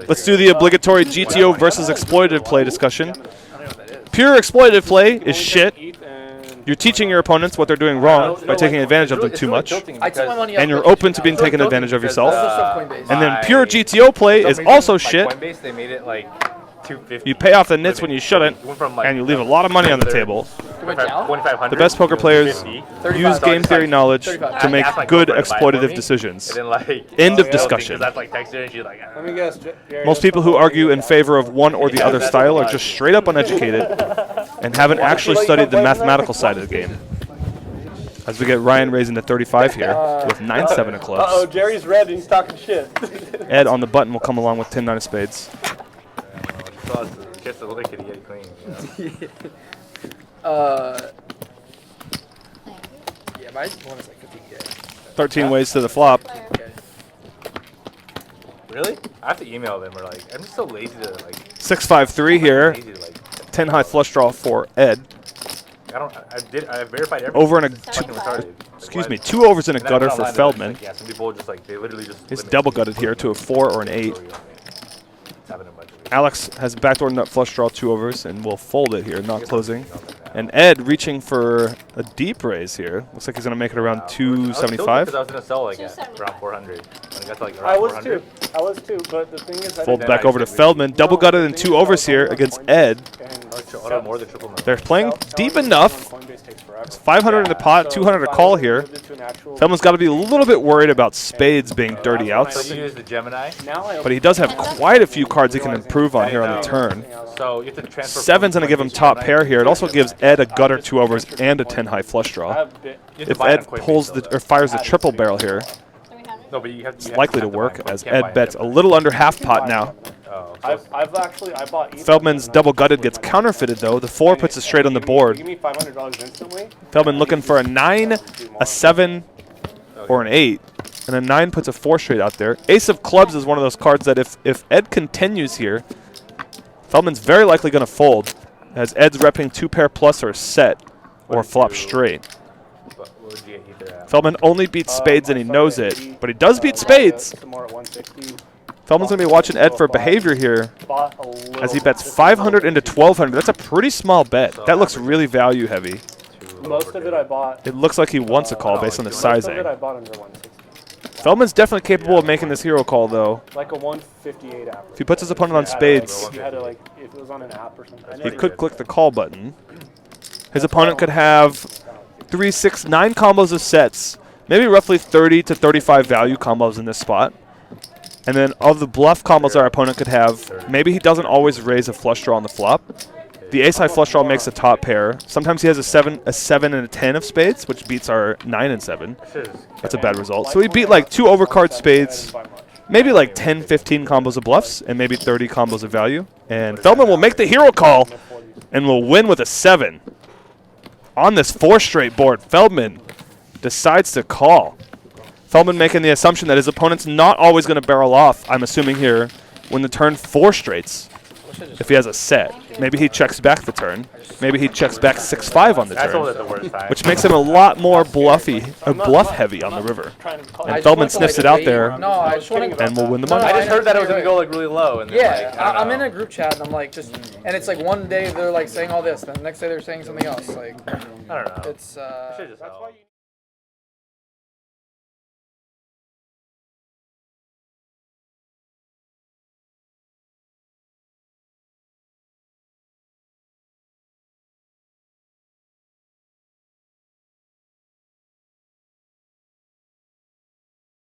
Let's do the obligatory GTO versus exploitative play discussion. Pure exploitative play is shit. You're teaching your opponents what they're doing wrong by taking advantage of them too much. And you're open to being taken advantage of yourself. And then pure GTO play is also shit. You pay off the nits when you shouldn't, and you leave a lot of money on the table. The best poker players use game theory knowledge to make good exploitative decisions. End of discussion. Most people who argue in favor of one or the other style are just straight up uneducated and haven't actually studied the mathematical side of the game. As we get Ryan raising to 35 here with 9-7 of clubs. Uh-oh, Jerry's red and he's talking shit. Ed on the button will come along with 10-9 of spades. Kiss the liquid, you get clean. Yeah, my one is like 50K. 13 ways to the flop. Really? I have to email them or like, I'm just so lazy to like. 6-5-3 here. 10 high flush draw for Ed. I verified everything. Over in a two overs in a gutter for Feldman. Like, yeah, some people just like, they literally just. He's double gutted here to a 4 or an 8. Alex has backdoor nut flush draw 2 overs and will fold it here, not closing. And Ed reaching for a deep raise here. Looks like he's going to make it around 275. I was going to sell like around 400. I was too, but the thing is, fold back over to Feldman. Double gutted in 2 overs here against Ed. They're playing deep enough. It's 500 in the pot, 200 a call here. Feldman's got to be a little bit worried about spades being dirty outs. But he does have quite a few cards he can improve on here on the turn. Seven's going to give him top pair here. It also gives Ed a gutter 2 overs and a 10 high flush draw. If Ed pulls or fires the triple barrel here, it's likely to work as Ed bets a little under half pot now. I bought Feldman's double gutted gets counterfeited though. The 4 puts it straight on the board. Give me $500 instantly. Feldman looking for a 9, a 7, or an 8. And a 9 puts a 4 straight out there. Ace of clubs is one of those cards that if Ed continues here, Feldman's very likely going to fold, as Ed's repping 2 pair plus or a set, or flop straight. Feldman only beats spades and he knows it, but he does beat spades. Feldman's going to be watching Ed for behavior here as he bets 500 into 1,200. That's a pretty small bet. That looks really value heavy. Most of it I bought. It looks like he wants a call based on the sizing. Most of it I bought under 160. Feldman's definitely capable of making this hero call though. Like a 158 average. If he puts his opponent on spades, You had to like, if it was on an app or something. he could click the call button. His opponent could have 3, 6, 9 combos of sets. Maybe roughly 30 to 35 value combos in this spot. And then of the bluff combos our opponent could have, maybe he doesn't always raise a flush draw on the flop. The ace-high flush draw makes a top pair. Sometimes he has a 7, and a 10 of spades, which beats our 9 and 7. That's a bad result. So he beat like 2 overcard spades, maybe like 10, 15 combos of bluffs, and maybe 30 combos of value. And Feldman will make the hero call and will win with a 7. On this 4 straight board, Feldman decides to call. Feldman making the assumption that his opponent's not always going to barrel off, I'm assuming here, when the turn 4 straights. If he has a set. Maybe he checks back the turn. Maybe he checks back 6-5 on the turn. Which makes him a lot more bluff heavy on the river. And Feldman sniffs it out there and will win the money. I just heard that it was going to go like really low. And yeah, I'm in a group chat and I'm like and it's like one day they're like saying all this, then the next day they're saying something else. Like, I don't know. It's